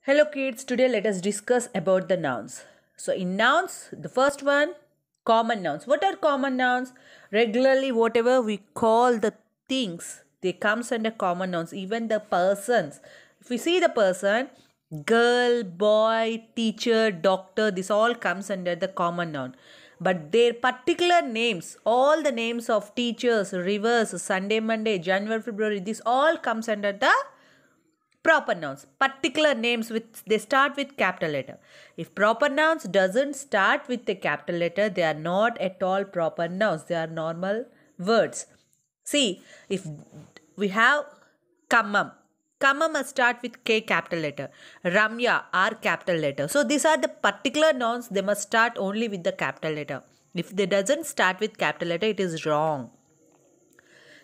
Hello kids, today let us discuss about the nouns. So in nouns, the first one, common nouns. What are common nouns? Regularly whatever we call the things, they comes under common nouns, even the persons. If we see the person, girl, boy, teacher, doctor, this all comes under the common noun. But their particular names, all the names of teachers, rivers, Sunday, Monday, January, February, this all comes under the proper nouns. Particular names with they start with capital letter. If proper nouns doesn't start with the capital letter, they are not at all proper nouns. They are normal words. See, if we have Kamam. Kamam must start with K capital letter. Ramya R capital letter. So these are the particular nouns. They must start only with the capital letter. If they doesn't start with capital letter, it is wrong.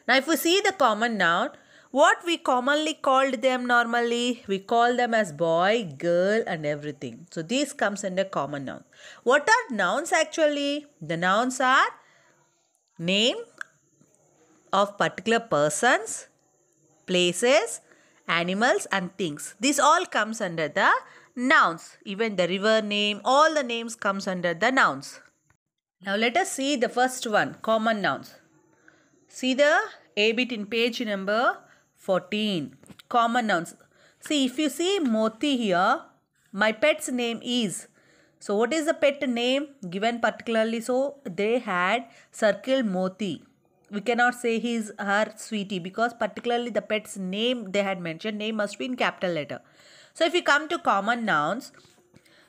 Now if we see the common noun, what we commonly called them normally, we call them as boy, girl and everything. So this comes under common noun. What are nouns actually? The nouns are name of particular persons, places, animals and things. This all comes under the nouns. Even the river name, all the names comes under the nouns. Now let us see the first one, common nouns. See the A bit in page number 14. Common nouns. See, if you see Moti here, my pet's name is. So what is the pet name given particularly? So they had circled Moti. We cannot say his, her, sweetie because particularly the pet's name they had mentioned. Name must be in capital letter. So if you come to common nouns,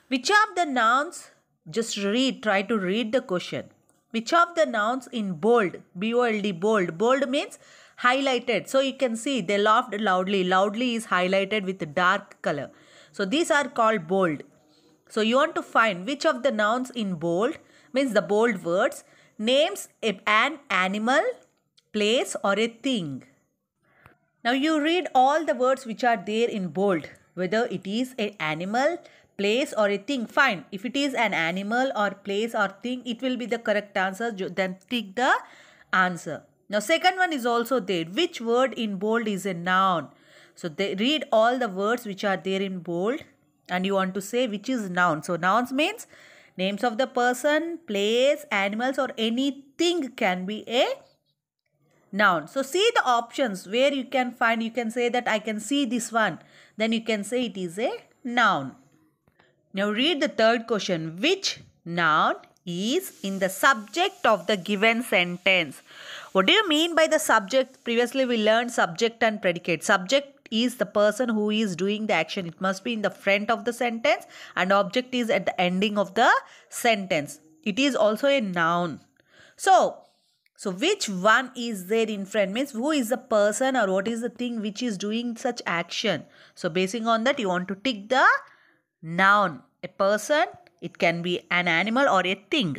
which of the nouns, just read, try to read the question. Which of the nouns in bold, B-O-L-D, bold. Bold means highlighted. So you can see they laughed loudly. Loudly is highlighted with dark color. So these are called bold. So you want to find which of the nouns in bold, means the bold words, names an animal, place or a thing. Now you read all the words which are there in bold, whether it is an animal, place or a thing. Fine. If it is an animal or place or thing, it will be the correct answer. Then tick the answer. Now second one is also there. Which word in bold is a noun? So they read all the words which are there in bold and you want to say which is noun. So nouns means names of the person, place, animals or anything can be a noun. So see the options where you can find, you can say that I can see this one. Then you can say it is a noun. Now read the third question. Which noun is in the subject of the given sentence? What do you mean by the subject? Previously we learned subject and predicate. Subject is the person who is doing the action. It must be in the front of the sentence and object is at the ending of the sentence. It is also a noun. So which one is there in front means who is the person or what is the thing which is doing such action. So basing on that you want to tick the noun. A person, it can be an animal or a thing.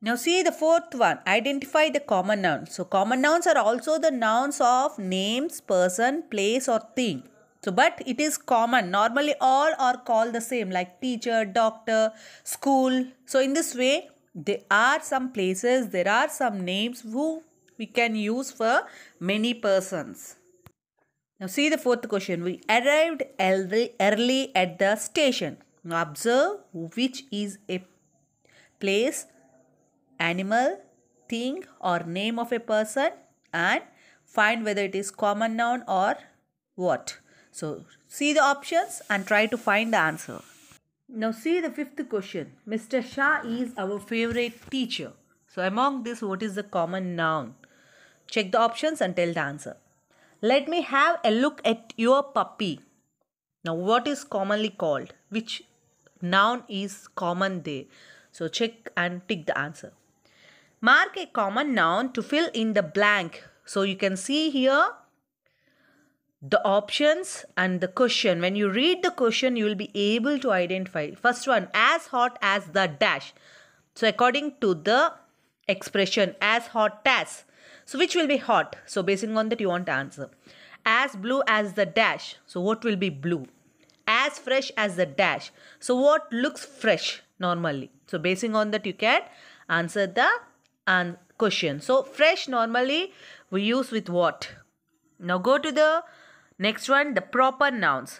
Now see the fourth one. Identify the common nouns. So common nouns are also the nouns of names, person, place or thing. So but it is common. Normally all are called the same like teacher, doctor, school. So in this way there are some places, there are some names who we can use for many persons. Now see the fourth question. We arrived early at the station. Now observe which is a place, animal, thing or name of a person and find whether it is common noun or what. So see the options and try to find the answer. Now see the fifth question. Mr. Shah is our favorite teacher. So among this, what is the common noun? Check the options and tell the answer. Let me have a look at your puppy. Now what is commonly called? Which noun is common there? So check and tick the answer. Mark a common noun to fill in the blank. So you can see here the options and the question. When you read the question, you will be able to identify. First one, as hot as the dash. So according to the expression, as hot as. So which will be hot? So basing on that you want to answer. As blue as the dash. So what will be blue? As fresh as the dash. So what looks fresh normally? So basing on that you can answer the question. So fresh normally we use with what? Now go to the next one, the proper nouns.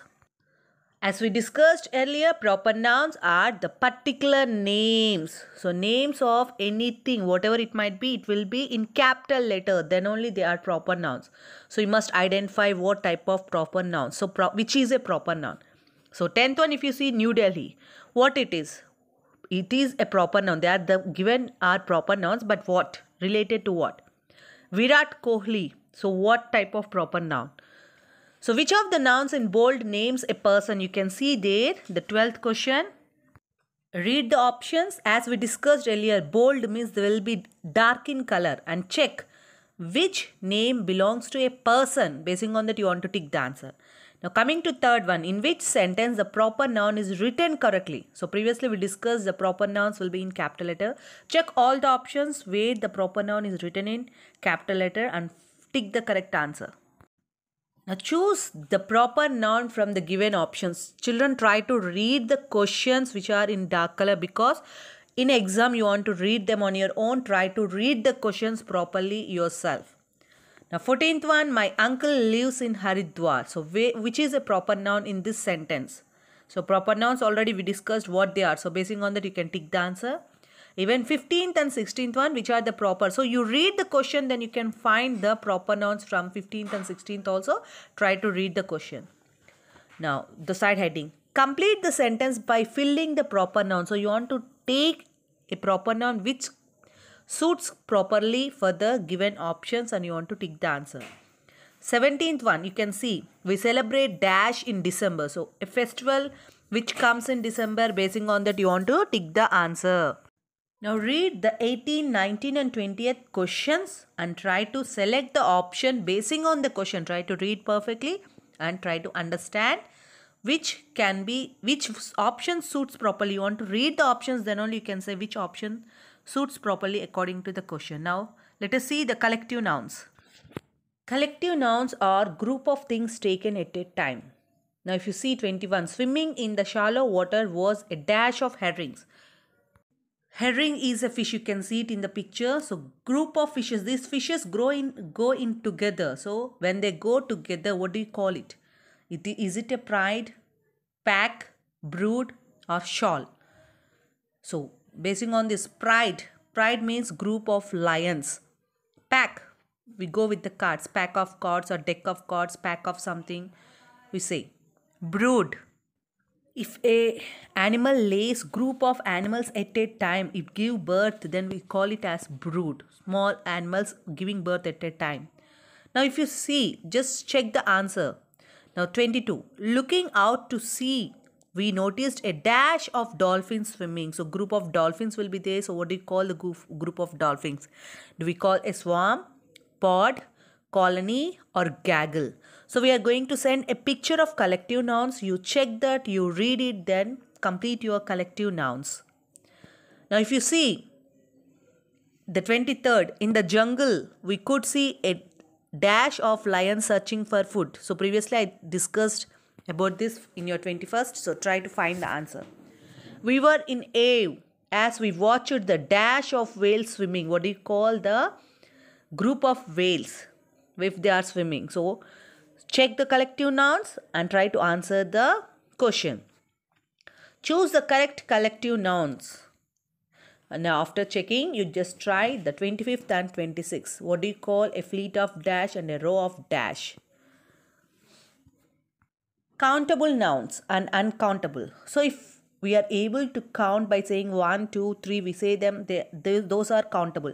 As we discussed earlier, proper nouns are the particular names. So names of anything, whatever it might be, it will be in capital letter. Then only they are proper nouns. So you must identify what type of proper noun. So which is a proper noun. So 10th one, if you see New Delhi, what it is? It is a proper noun. They are the given are proper nouns, but what? Related to what? Virat Kohli. So what type of proper noun? So which of the nouns in bold names a person? You can see there the 12th question. Read the options. As we discussed earlier, bold means they will be dark in color, and check which name belongs to a person. Basing on that, you want to tick the answer. Now coming to third one, in which sentence the proper noun is written correctly. So previously we discussed the proper nouns will be in capital letter. Check all the options where the proper noun is written in capital letter and tick the correct answer. Now choose the proper noun from the given options. Children, try to read the questions which are in dark color, because in exam you want to read them on your own. Try to read the questions properly yourself. Now 14th one, my uncle lives in Haridwar. So which is a proper noun in this sentence? So proper nouns already we discussed what they are. So basing on that you can tick the answer. Even 15th and 16th one, which are the proper. So you read the question, then you can find the proper nouns from 15th and 16th also. Try to read the question. Now the side heading. Complete the sentence by filling the proper noun. So you want to take a proper noun which suits properly for the given options and you want to tick the answer. 17th one, you can see we celebrate dash in December. So a festival which comes in December. Basing on that you want to tick the answer. Now read the 18, 19 and 20th questions and try to select the option basing on the question. Try to read perfectly and try to understand which option suits properly. You want to read the options, then only you can say which option suits properly according to the question. Now let us see the collective nouns. Collective nouns are group of things taken at a time. Now if you see 21, swimming in the shallow water was a dash of herrings. Herring is a fish, you can see it in the picture. So group of fishes, these fishes go in together. So when they go together, what do you call it? Is it a pride, pack, brood or shawl? So basing on this, pride means group of lions. Pack, we go with the cards, pack of cards or deck of cards, pack of something, we say. Brood, if a animal lays group of animals at a time, it give birth, then we call it as brood. Small animals giving birth at a time. Now if you see, just check the answer. Now 22, looking out to sea, we noticed a dash of dolphins swimming. So group of dolphins will be there. So what do you call the group of dolphins? Do we call a swarm, pod, colony or gaggle? So we are going to send a picture of collective nouns. You check that, you read it, then complete your collective nouns. Now if you see the 23rd, in the jungle we could see a dash of lions searching for food. So previously I discussed about this in your 21st. So try to find the answer. We were in awe as we watched the dash of whales swimming. What do you call the group of whales if they are swimming? So check the collective nouns and try to answer the question. Choose the correct collective nouns. And now after checking, you just try the 25th and 26th. What do you call a fleet of dash and a row of dash? Countable nouns and uncountable. So if we are able to count by saying 1, 2, 3, we say them, those are countable.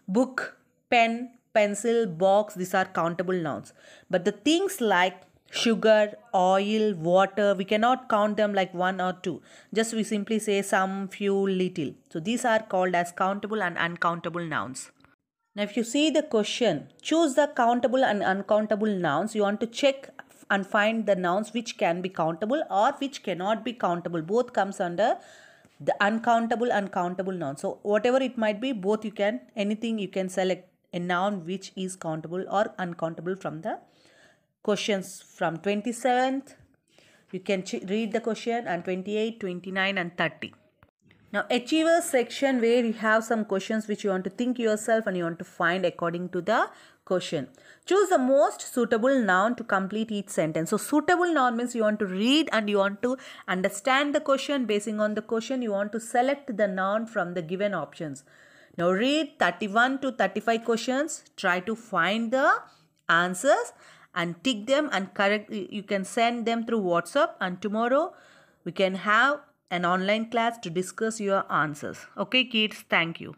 Book, pen, pencil, box, these are countable nouns. But the things like sugar, oil, water, we cannot count them like 1 or 2. Just we simply say some, few, little. So these are called as countable and uncountable nouns. Now if you see the question, choose the countable and uncountable nouns. You want to check and find the nouns which can be countable or which cannot be countable. Both comes under the uncountable and countable nouns. So whatever it might be, both you can, anything you can select a noun which is countable or uncountable from the questions from 27th. You can read the question, and 28, 29 and 30. Now achievers section, where you have some questions which you want to think yourself and you want to find according to the question. Choose the most suitable noun to complete each sentence. So suitable noun means you want to read and you want to understand the question. Basing on the question, you want to select the noun from the given options. Now read 31 to 35 questions. Try to find the answers and tick them and correct. You can send them through WhatsApp, and tomorrow we can have an online class to discuss your answers. Okay kids, thank you.